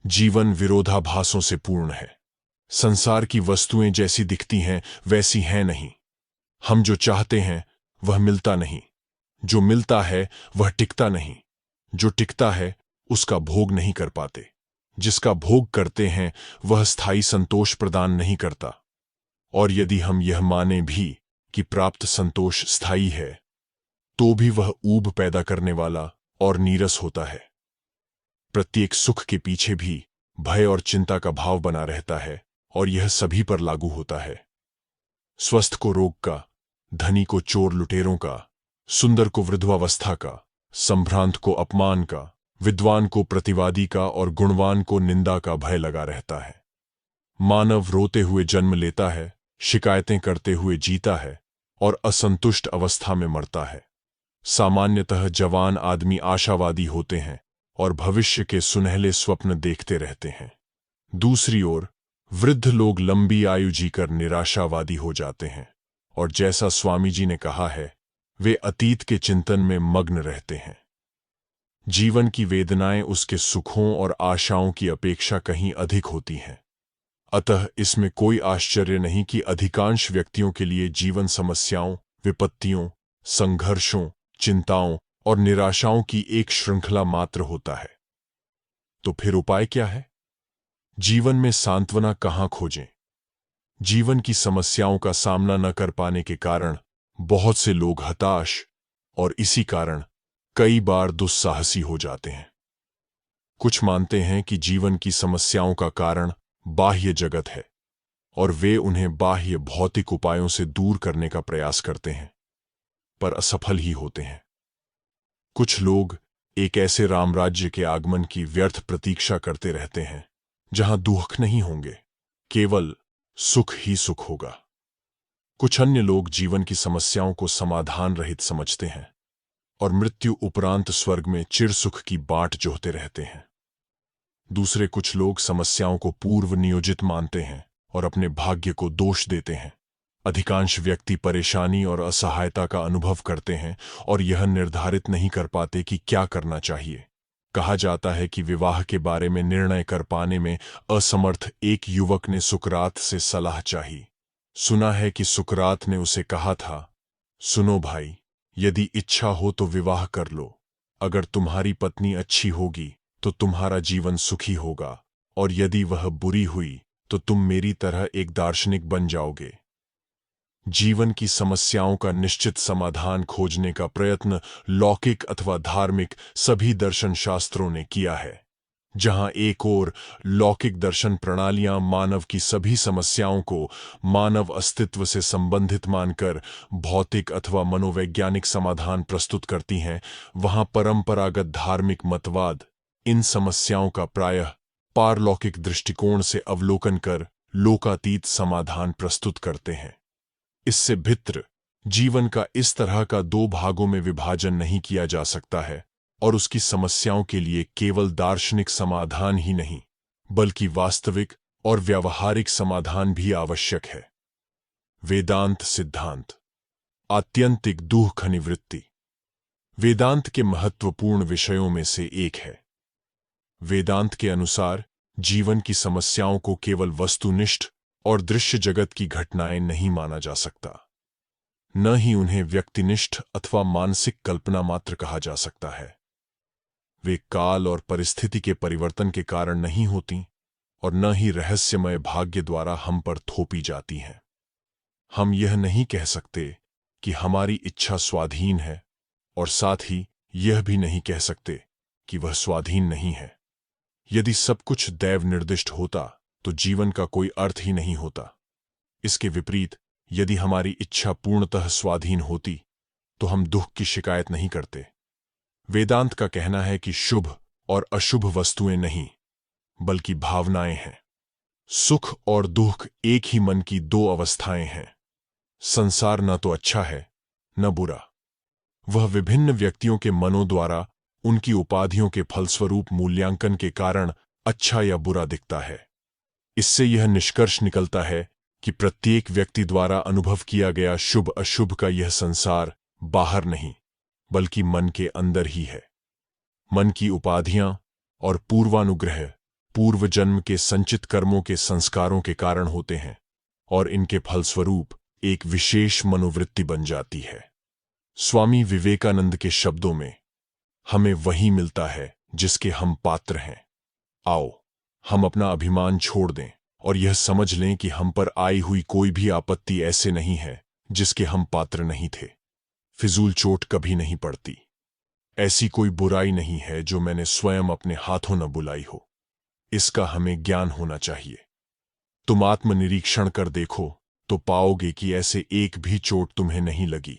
जीवन विरोधाभासों से पूर्ण है। संसार की वस्तुएं जैसी दिखती हैं वैसी हैं नहीं। हम जो चाहते हैं वह मिलता नहीं, जो मिलता है वह टिकता नहीं, जो टिकता है उसका भोग नहीं कर पाते, जिसका भोग करते हैं वह स्थायी संतोष प्रदान नहीं करता। और यदि हम यह माने भी कि प्राप्त संतोष स्थायी है, तो भी वह ऊब पैदा करने वाला और नीरस होता है। प्रत्येक सुख के पीछे भी भय और चिंता का भाव बना रहता है, और यह सभी पर लागू होता है। स्वस्थ को रोग का, धनी को चोर लुटेरों का, सुंदर को वृद्धावस्था का, संभ्रांत को अपमान का, विद्वान को प्रतिवादी का और गुणवान को निंदा का भय लगा रहता है। मानव रोते हुए जन्म लेता है, शिकायतें करते हुए जीता है और असंतुष्ट अवस्था में मरता है। सामान्यतः जवान आदमी आशावादी होते हैं और भविष्य के सुनहले स्वप्न देखते रहते हैं। दूसरी ओर वृद्ध लोग लंबी आयु जीकर निराशावादी हो जाते हैं और जैसा स्वामी जी ने कहा है, वे अतीत के चिंतन में मग्न रहते हैं। जीवन की वेदनाएं उसके सुखों और आशाओं की अपेक्षा कहीं अधिक होती हैं। अतः इसमें कोई आश्चर्य नहीं कि अधिकांश व्यक्तियों के लिए जीवन समस्याओं, विपत्तियों, संघर्षों, चिंताओं और निराशाओं की एक श्रृंखला मात्र होता है। तो फिर उपाय क्या है? जीवन में सांत्वना कहाँ खोजें? जीवन की समस्याओं का सामना न कर पाने के कारण बहुत से लोग हताश और इसी कारण कई बार दुस्साहसी हो जाते हैं। कुछ मानते हैं कि जीवन की समस्याओं का कारण बाह्य जगत है और वे उन्हें बाह्य भौतिक उपायों से दूर करने का प्रयास करते हैं, पर असफल ही होते हैं। कुछ लोग एक ऐसे रामराज्य के आगमन की व्यर्थ प्रतीक्षा करते रहते हैं जहां दुख नहीं होंगे, केवल सुख ही सुख होगा। कुछ अन्य लोग जीवन की समस्याओं को समाधान रहित समझते हैं और मृत्यु उपरांत स्वर्ग में चिर सुख की बाट जोहते रहते हैं। दूसरे कुछ लोग समस्याओं को पूर्व नियोजित मानते हैं और अपने भाग्य को दोष देते हैं। अधिकांश व्यक्ति परेशानी और असहायता का अनुभव करते हैं और यह निर्धारित नहीं कर पाते कि क्या करना चाहिए। कहा जाता है कि विवाह के बारे में निर्णय कर पाने में असमर्थ एक युवक ने सुकरात से सलाह चाही। सुना है कि सुकरात ने उसे कहा था, सुनो भाई, यदि इच्छा हो तो विवाह कर लो। अगर तुम्हारी पत्नी अच्छी होगी तो तुम्हारा जीवन सुखी होगा, और यदि वह बुरी हुई तो तुम मेरी तरह एक दार्शनिक बन जाओगे। जीवन की समस्याओं का निश्चित समाधान खोजने का प्रयत्न लौकिक अथवा धार्मिक सभी दर्शन शास्त्रों ने किया है। जहां एक ओर लौकिक दर्शन प्रणालियां मानव की सभी समस्याओं को मानव अस्तित्व से संबंधित मानकर भौतिक अथवा मनोवैज्ञानिक समाधान प्रस्तुत करती हैं, वहां परंपरागत धार्मिक मतवाद इन समस्याओं का प्रायः पारलौकिक दृष्टिकोण से अवलोकन कर लोकातीत समाधान प्रस्तुत करते हैं। इससे भित्र जीवन का इस तरह का दो भागों में विभाजन नहीं किया जा सकता है और उसकी समस्याओं के लिए केवल दार्शनिक समाधान ही नहीं, बल्कि वास्तविक और व्यावहारिक समाधान भी आवश्यक है। वेदांत सिद्धांत, आत्यंतिक दुख निवृत्ति वेदांत के महत्वपूर्ण विषयों में से एक है। वेदांत के अनुसार जीवन की समस्याओं को केवल वस्तुनिष्ठ और दृश्य जगत की घटनाएं नहीं माना जा सकता, न ही उन्हें व्यक्तिनिष्ठ अथवा मानसिक कल्पना मात्र कहा जा सकता है। वे काल और परिस्थिति के परिवर्तन के कारण नहीं होती और न ही रहस्यमय भाग्य द्वारा हम पर थोपी जाती हैं। हम यह नहीं कह सकते कि हमारी इच्छा स्वाधीन है और साथ ही यह भी नहीं कह सकते कि वह स्वाधीन नहीं है। यदि सब कुछ दैव निर्दिष्ट होता तो जीवन का कोई अर्थ ही नहीं होता। इसके विपरीत, यदि हमारी इच्छा पूर्णतः स्वाधीन होती तो हम दुख की शिकायत नहीं करते। वेदांत का कहना है कि शुभ और अशुभ वस्तुएं नहीं, बल्कि भावनाएं हैं। सुख और दुख एक ही मन की दो अवस्थाएं हैं। संसार न तो अच्छा है न बुरा। वह विभिन्न व्यक्तियों के मनों द्वारा उनकी उपाधियों के फलस्वरूप मूल्यांकन के कारण अच्छा या बुरा दिखता है। इससे यह निष्कर्ष निकलता है कि प्रत्येक व्यक्ति द्वारा अनुभव किया गया शुभ अशुभ का यह संसार बाहर नहीं, बल्कि मन के अंदर ही है। मन की उपाधियां और पूर्वानुग्रह पूर्व जन्म के संचित कर्मों के संस्कारों के कारण होते हैं और इनके फलस्वरूप एक विशेष मनोवृत्ति बन जाती है। स्वामी विवेकानंद के शब्दों में, हमें वही मिलता है जिसके हम पात्र हैं। आओ हम अपना अभिमान छोड़ दें और यह समझ लें कि हम पर आई हुई कोई भी आपत्ति ऐसे नहीं है जिसके हम पात्र नहीं थे। फिजूल चोट कभी नहीं पड़ती। ऐसी कोई बुराई नहीं है जो मैंने स्वयं अपने हाथों न बुलाई हो। इसका हमें ज्ञान होना चाहिए। तुम आत्मनिरीक्षण कर देखो तो पाओगे कि ऐसे एक भी चोट तुम्हें नहीं लगी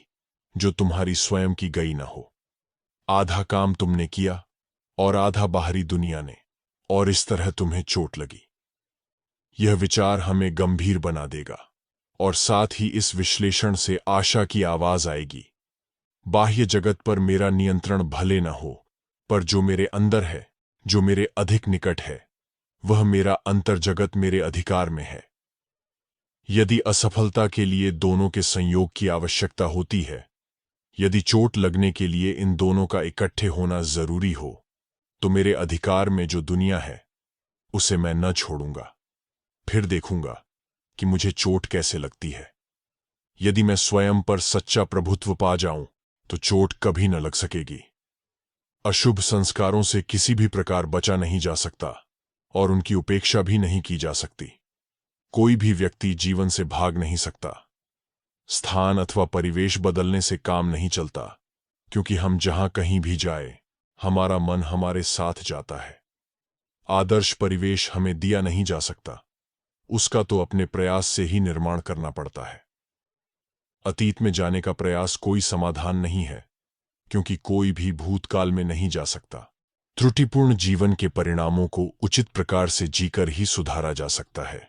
जो तुम्हारी स्वयं की गई न हो। आधा काम तुमने किया और आधा बाहरी दुनिया ने, और इस तरह तुम्हें चोट लगी। यह विचार हमें गंभीर बना देगा और साथ ही इस विश्लेषण से आशा की आवाज आएगी। बाह्य जगत पर मेरा नियंत्रण भले न हो, पर जो मेरे अंदर है, जो मेरे अधिक निकट है, वह मेरा अंतर जगत मेरे अधिकार में है। यदि असफलता के लिए दोनों के संयोग की आवश्यकता होती है, यदि चोट लगने के लिए इन दोनों का इकट्ठे होना जरूरी हो, तो मेरे अधिकार में जो दुनिया है उसे मैं न छोड़ूंगा। फिर देखूंगा कि मुझे चोट कैसे लगती है। यदि मैं स्वयं पर सच्चा प्रभुत्व पा जाऊं तो चोट कभी न लग सकेगी। अशुभ संस्कारों से किसी भी प्रकार बचा नहीं जा सकता और उनकी उपेक्षा भी नहीं की जा सकती। कोई भी व्यक्ति जीवन से भाग नहीं सकता। स्थान अथवा परिवेश बदलने से काम नहीं चलता, क्योंकि हम जहां कहीं भी जाए हमारा मन हमारे साथ जाता है। आदर्श परिवेश हमें दिया नहीं जा सकता, उसका तो अपने प्रयास से ही निर्माण करना पड़ता है। अतीत में जाने का प्रयास कोई समाधान नहीं है, क्योंकि कोई भी भूतकाल में नहीं जा सकता। त्रुटिपूर्ण जीवन के परिणामों को उचित प्रकार से जीकर ही सुधारा जा सकता है।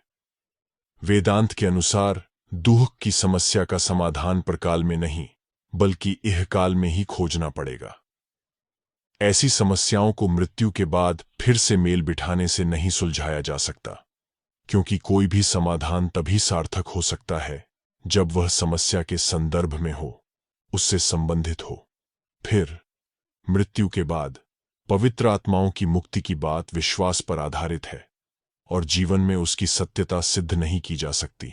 वेदांत के अनुसार दुख की समस्या का समाधान परकाल में नहीं, बल्कि इहकाल में ही खोजना पड़ेगा। ऐसी समस्याओं को मृत्यु के बाद फिर से मेल बिठाने से नहीं सुलझाया जा सकता, क्योंकि कोई भी समाधान तभी सार्थक हो सकता है जब वह समस्या के संदर्भ में हो, उससे संबंधित हो। फिर मृत्यु के बाद पवित्र आत्माओं की मुक्ति की बात विश्वास पर आधारित है और जीवन में उसकी सत्यता सिद्ध नहीं की जा सकती।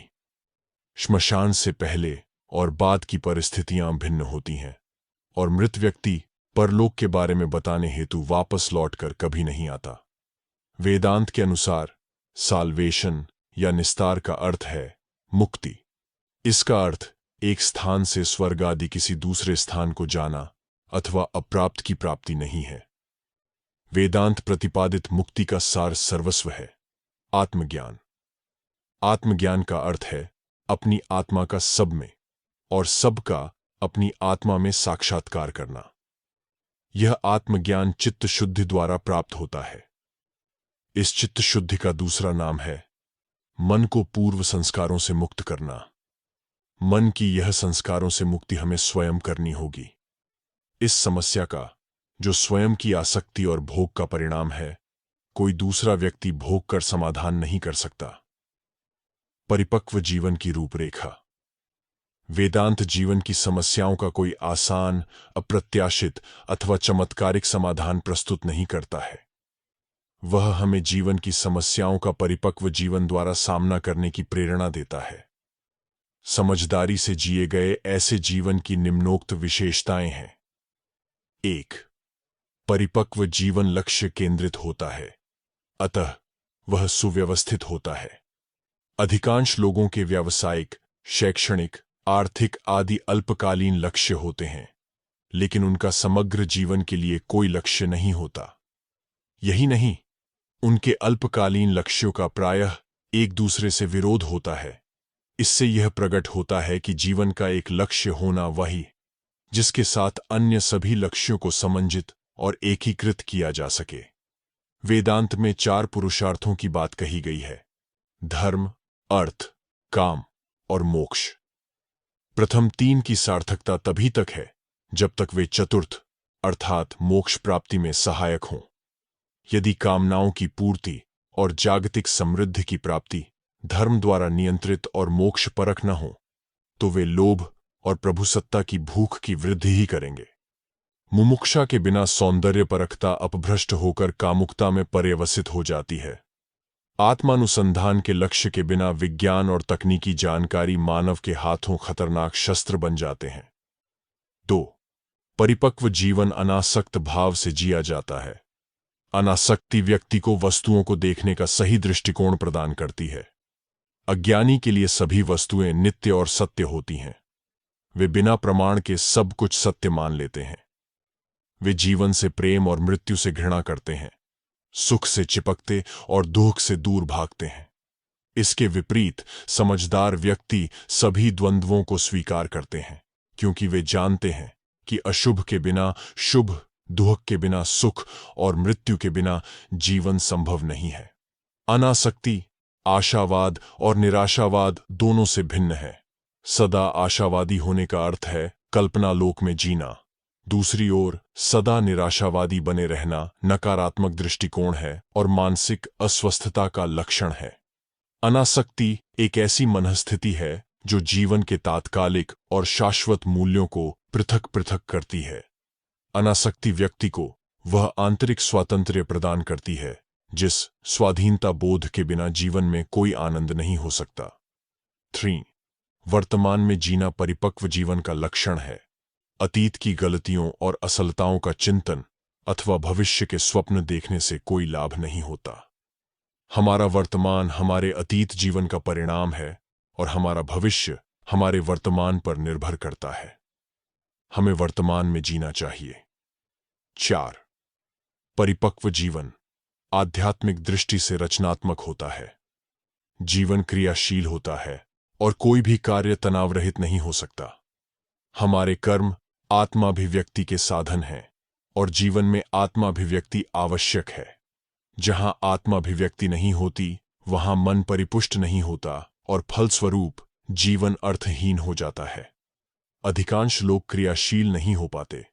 श्मशान से पहले और बाद की परिस्थितियां भिन्न होती हैं और मृत व्यक्ति परलोक के बारे में बताने हेतु वापस लौटकर कभी नहीं आता। वेदांत के अनुसार साल्वेशन या निस्तार का अर्थ है मुक्ति। इसका अर्थ एक स्थान से स्वर्ग आदि किसी दूसरे स्थान को जाना अथवा अप्राप्त की प्राप्ति नहीं है। वेदांत प्रतिपादित मुक्ति का सार सर्वस्व है, आत्मज्ञान। आत्मज्ञान का अर्थ है अपनी आत्मा का सब में और सब का अपनी आत्मा में साक्षात्कार करना। यह आत्मज्ञान चित्त शुद्धि द्वारा प्राप्त होता है। इस चित्त शुद्धि का दूसरा नाम है मन को पूर्व संस्कारों से मुक्त करना। मन की यह संस्कारों से मुक्ति हमें स्वयं करनी होगी। इस समस्या का, जो स्वयं की आसक्ति और भोग का परिणाम है, कोई दूसरा व्यक्ति भोग कर समाधान नहीं कर सकता। परिपक्व जीवन की रूपरेखा। वेदांत जीवन की समस्याओं का कोई आसान, अप्रत्याशित अथवा चमत्कारिक समाधान प्रस्तुत नहीं करता है। वह हमें जीवन की समस्याओं का परिपक्व जीवन द्वारा सामना करने की प्रेरणा देता है। समझदारी से जिए गए ऐसे जीवन की निम्नोक्त विशेषताएं हैं। 1. परिपक्व जीवन लक्ष्य केंद्रित होता है, अतः वह सुव्यवस्थित होता है। अधिकांश लोगों के व्यावसायिक, शैक्षणिक, आर्थिक आदि अल्पकालीन लक्ष्य होते हैं, लेकिन उनका समग्र जीवन के लिए कोई लक्ष्य नहीं होता। यही नहीं, उनके अल्पकालीन लक्ष्यों का प्रायः एक दूसरे से विरोध होता है। इससे यह प्रकट होता है कि जीवन का एक लक्ष्य होना वही, जिसके साथ अन्य सभी लक्ष्यों को समन्वित और एकीकृत किया जा सके। वेदांत में 4 पुरुषार्थों की बात कही गई है: धर्म, अर्थ, काम और मोक्ष। प्रथम 3 की सार्थकता तभी तक है जब तक वे चतुर्थ अर्थात मोक्ष प्राप्ति में सहायक हों। यदि कामनाओं की पूर्ति और जागतिक समृद्धि की प्राप्ति धर्म द्वारा नियंत्रित और मोक्ष परक न हो, तो वे लोभ और प्रभुसत्ता की भूख की वृद्धि ही करेंगे। मुमुक्षा के बिना सौंदर्य परकता अपभ्रष्ट होकर कामुकता में पर्यवसित हो जाती है आत्मानुसंधान के लक्ष्य के बिना विज्ञान और तकनीकी जानकारी मानव के हाथों खतरनाक शस्त्र बन जाते हैं। 2. परिपक्व जीवन अनासक्त भाव से जिया जाता है। अनासक्ति व्यक्ति को वस्तुओं को देखने का सही दृष्टिकोण प्रदान करती है। अज्ञानी के लिए सभी वस्तुएं नित्य और सत्य होती हैं। वे बिना प्रमाण के सब कुछ सत्य मान लेते हैं। वे जीवन से प्रेम और मृत्यु से घृणा करते हैं, सुख से चिपकते और दुख से दूर भागते हैं। इसके विपरीत समझदार व्यक्ति सभी द्वंद्वों को स्वीकार करते हैं, क्योंकि वे जानते हैं कि अशुभ के बिना शुभ, दुख के बिना सुख और मृत्यु के बिना जीवन संभव नहीं है। अनासक्ति आशावाद और निराशावाद दोनों से भिन्न है। सदा आशावादी होने का अर्थ है कल्पना लोक में जीना। दूसरी ओर सदा निराशावादी बने रहना नकारात्मक दृष्टिकोण है और मानसिक अस्वस्थता का लक्षण है। अनासक्ति एक ऐसी मनःस्थिति है जो जीवन के तात्कालिक और शाश्वत मूल्यों को पृथक पृथक करती है। अनासक्ति व्यक्ति को वह आंतरिक स्वातंत्र्य प्रदान करती है जिस स्वाधीनता बोध के बिना जीवन में कोई आनंद नहीं हो सकता। 3. वर्तमान में जीना परिपक्व जीवन का लक्षण है। अतीत की गलतियों और असलताओं का चिंतन अथवा भविष्य के स्वप्न देखने से कोई लाभ नहीं होता। हमारा वर्तमान हमारे अतीत जीवन का परिणाम है और हमारा भविष्य हमारे वर्तमान पर निर्भर करता है। हमें वर्तमान में जीना चाहिए। 4. परिपक्व जीवन आध्यात्मिक दृष्टि से रचनात्मक होता है। जीवन क्रियाशील होता है और कोई भी कार्य तनाव रहित नहीं हो सकता। हमारे कर्म आत्माभिव्यक्ति के साधन हैं और जीवन में आत्माभिव्यक्ति आवश्यक है। जहां आत्माभिव्यक्ति नहीं होती वहां मन परिपुष्ट नहीं होता और फलस्वरूप जीवन अर्थहीन हो जाता है। अधिकांश लोग क्रियाशील नहीं हो पाते,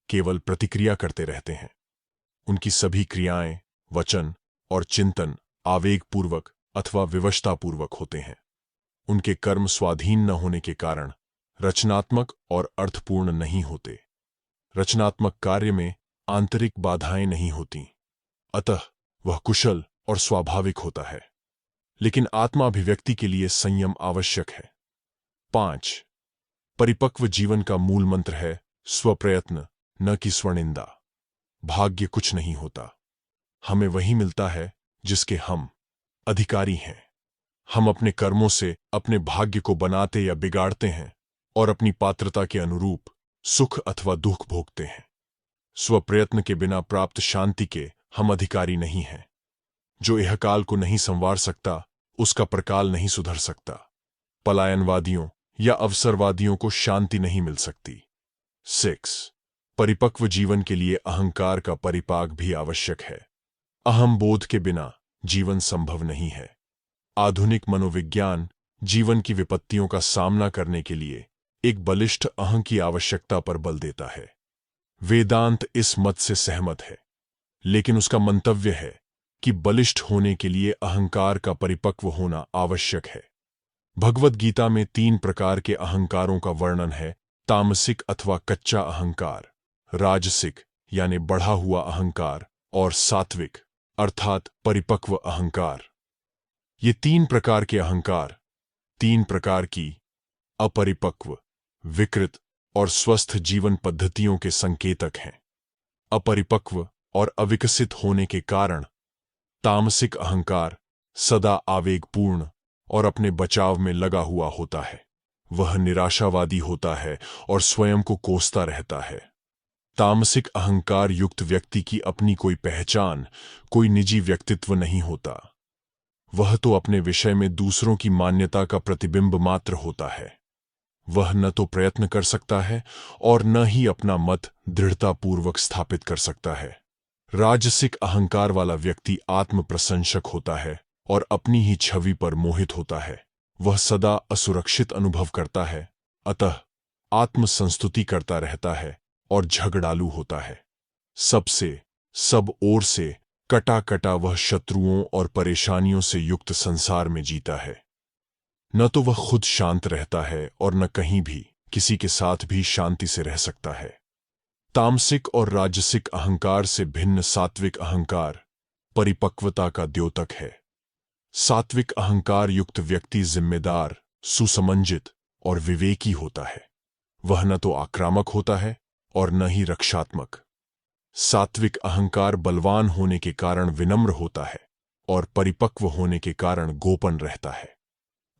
केवल प्रतिक्रिया करते रहते हैं। उनकी सभी क्रियाएं, वचन और चिंतन आवेगपूर्वक अथवा विवशतापूर्वक होते हैं। उनके कर्म स्वाधीन न होने के कारण रचनात्मक और अर्थपूर्ण नहीं होते। रचनात्मक कार्य में आंतरिक बाधाएं नहीं होती, अतः वह कुशल और स्वाभाविक होता है। लेकिन आत्माभिव्यक्ति के लिए संयम आवश्यक है। 5. परिपक्व जीवन का मूल मंत्र है स्वप्रयत्न, न कि स्वनिंदा। भाग्य कुछ नहीं होता, हमें वही मिलता है जिसके हम अधिकारी हैं। हम अपने कर्मों से अपने भाग्य को बनाते या बिगाड़ते हैं और अपनी पात्रता के अनुरूप सुख अथवा दुख भोगते हैं। स्वप्रयत्न के बिना प्राप्त शांति के हम अधिकारी नहीं हैं। जो इहकाल को नहीं संवार सकता उसका परकाल नहीं सुधर सकता। पलायनवादियों या अवसरवादियों को शांति नहीं मिल सकती। 6. परिपक्व जीवन के लिए अहंकार का परिपाक भी आवश्यक है। अहम बोध के बिना जीवन संभव नहीं है। आधुनिक मनोविज्ञान जीवन की विपत्तियों का सामना करने के लिए एक बलिष्ठ अहं की आवश्यकता पर बल देता है। वेदांत इस मत से सहमत है, लेकिन उसका मंतव्य है कि बलिष्ठ होने के लिए अहंकार का परिपक्व होना आवश्यक है। भगवद गीता में 3 प्रकार के अहंकारों का वर्णन है: तामसिक अथवा कच्चा अहंकार, राजसिक यानी बढ़ा हुआ अहंकार और सात्विक अर्थात परिपक्व अहंकार। ये 3 प्रकार के अहंकार 3 प्रकार की अपरिपक्व, विकृत और स्वस्थ जीवन पद्धतियों के संकेतक हैं। अपरिपक्व और अविकसित होने के कारण तामसिक अहंकार सदा आवेगपूर्ण और अपने बचाव में लगा हुआ होता है। वह निराशावादी होता है और स्वयं को कोसता रहता है। तामसिक अहंकार युक्त व्यक्ति की अपनी कोई पहचान, कोई निजी व्यक्तित्व नहीं होता। वह तो अपने विषय में दूसरों की मान्यता का प्रतिबिंब मात्र होता है। वह न तो प्रयत्न कर सकता है और न ही अपना मत दृढ़तापूर्वक स्थापित कर सकता है। राजसिक अहंकार वाला व्यक्ति आत्मप्रशंसक होता है और अपनी ही छवि पर मोहित होता है। वह सदा असुरक्षित अनुभव करता है, अतः आत्मसंस्तुति करता रहता है और झगड़ालू होता है। सब ओर से कटा कटा वह शत्रुओं और परेशानियों से युक्त संसार में जीता है। न तो वह खुद शांत रहता है और न कहीं भी किसी के साथ भी शांति से रह सकता है। तामसिक और राजसिक अहंकार से भिन्न सात्विक अहंकार परिपक्वता का द्योतक है। सात्विक अहंकार युक्त व्यक्ति जिम्मेदार, सुसमंजित और विवेकी होता है। वह न तो आक्रामक होता है और न ही रक्षात्मक। सात्विक अहंकार बलवान होने के कारण विनम्र होता है और परिपक्व होने के कारण गोपन रहता है।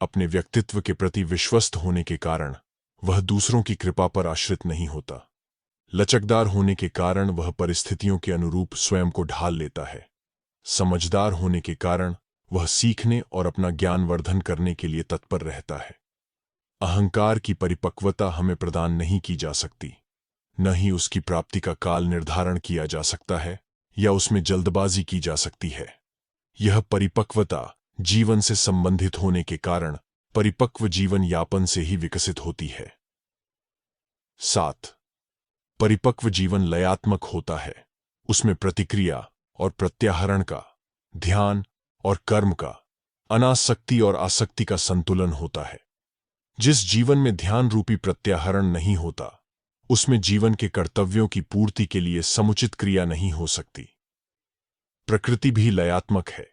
अपने व्यक्तित्व के प्रति विश्वस्त होने के कारण वह दूसरों की कृपा पर आश्रित नहीं होता। लचकदार होने के कारण वह परिस्थितियों के अनुरूप स्वयं को ढाल लेता है। समझदार होने के कारण वह सीखने और अपना ज्ञानवर्धन करने के लिए तत्पर रहता है। अहंकार की परिपक्वता हमें प्रदान नहीं की जा सकती, न ही उसकी प्राप्ति का काल निर्धारण किया जा सकता है या उसमें जल्दबाजी की जा सकती है। यह परिपक्वता जीवन से संबंधित होने के कारण परिपक्व जीवन यापन से ही विकसित होती है। 7. परिपक्व जीवन लयात्मक होता है। उसमें प्रतिक्रिया और प्रत्याहरण का, ध्यान और कर्म का, अनासक्ति और आसक्ति का संतुलन होता है। जिस जीवन में ध्यान रूपी प्रत्याहरण नहीं होता, उसमें जीवन के कर्तव्यों की पूर्ति के लिए समुचित क्रिया नहीं हो सकती। प्रकृति भी लयात्मक है।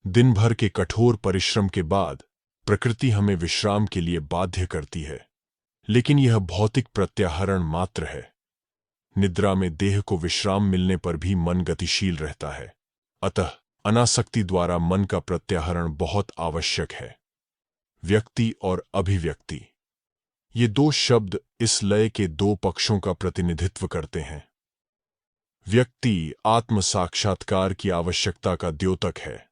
दिन भर के कठोर परिश्रम के बाद प्रकृति हमें विश्राम के लिए बाध्य करती है, लेकिन यह भौतिक प्रत्याहरण मात्र है। निद्रा में देह को विश्राम मिलने पर भी मन गतिशील रहता है। अतः अनासक्ति द्वारा मन का प्रत्याहरण बहुत आवश्यक है। व्यक्ति और अभिव्यक्ति, ये दो शब्द इस लय के दो पक्षों का प्रतिनिधित्व करते हैं। व्यक्ति आत्म साक्षात्कार की आवश्यकता का द्योतक है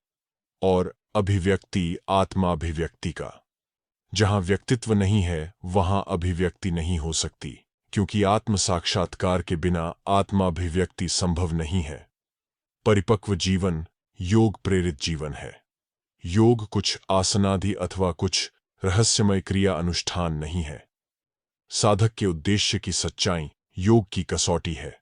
और अभिव्यक्ति आत्माभिव्यक्ति का। जहां व्यक्तित्व नहीं है वहां अभिव्यक्ति नहीं हो सकती, क्योंकि आत्म साक्षात्कार के बिना आत्माभिव्यक्ति संभव नहीं है। परिपक्व जीवन योग प्रेरित जीवन है। योग कुछ आसनादि अथवा कुछ रहस्यमय क्रिया अनुष्ठान नहीं है। साधक के उद्देश्य की सच्चाई योग की कसौटी है।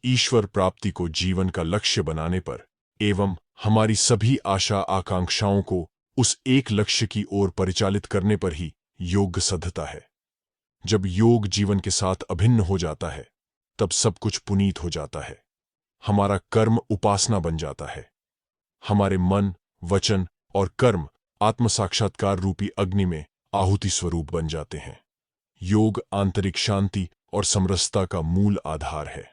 ईश्वर प्राप्ति को जीवन का लक्ष्य बनाने पर एवं हमारी सभी आशा आकांक्षाओं को उस एक लक्ष्य की ओर परिचालित करने पर ही योग सधता है। जब योग जीवन के साथ अभिन्न हो जाता है, तब सब कुछ पुनीत हो जाता है। हमारा कर्म उपासना बन जाता है। हमारे मन, वचन और कर्म आत्म साक्षात्कार रूपी अग्नि में आहुति स्वरूप बन जाते हैं। योग आंतरिक शांति और समरसता का मूल आधार है।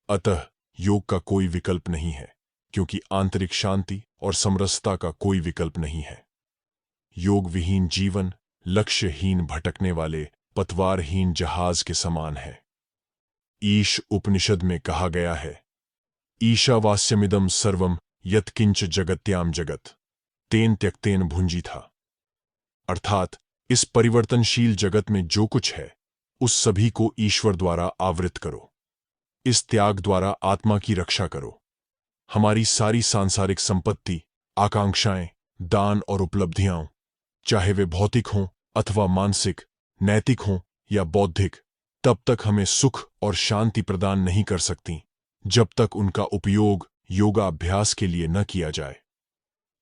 अतः योग का कोई विकल्प नहीं है, क्योंकि आंतरिक शांति और समरसता का कोई विकल्प नहीं है। योग विहीन जीवन लक्ष्यहीन भटकने वाले पतवारहीन जहाज के समान है। ईश उपनिषद में कहा गया है, ईशावास्यमिदं सर्वं यत्किंच जगत्याम जगत तेन त्यक्तेन भुंजी था। अर्थात इस परिवर्तनशील जगत में जो कुछ है, उस सभी को ईश्वर द्वारा आवृत करो। इस त्याग द्वारा आत्मा की रक्षा करो। हमारी सारी सांसारिक संपत्ति, आकांक्षाएं, दान और उपलब्धियां, चाहे वे भौतिक हों अथवा मानसिक, नैतिक हों या बौद्धिक, तब तक हमें सुख और शांति प्रदान नहीं कर सकती जब तक उनका उपयोग योगाभ्यास के लिए न किया जाए।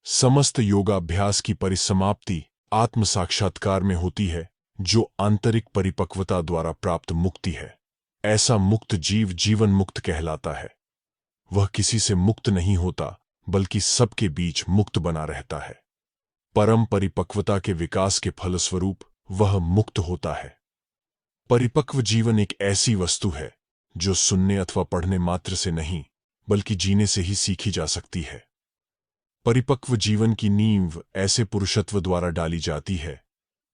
समस्त योगाभ्यास की परिसमाप्ति आत्म साक्षात्कार में होती है, जो आंतरिक परिपक्वता द्वारा प्राप्त मुक्ति है। ऐसा मुक्त जीव जीवन मुक्त कहलाता है। वह किसी से मुक्त नहीं होता, बल्कि सबके बीच मुक्त बना रहता है। परम परिपक्वता के विकास के फलस्वरूप वह मुक्त होता है। परिपक्व जीवन एक ऐसी वस्तु है जो सुनने अथवा पढ़ने मात्र से नहीं, बल्कि जीने से ही सीखी जा सकती है। परिपक्व जीवन की नींव ऐसे पुरुषत्व द्वारा डाली जाती है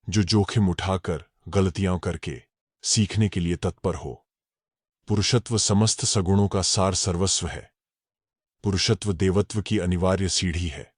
जो जोखिम उठाकर गलतियां करके सीखने के लिए तत्पर हो। पुरुषत्व समस्त सगुणों का सार सर्वस्व है। पुरुषत्व देवत्व की अनिवार्य सीढ़ी है।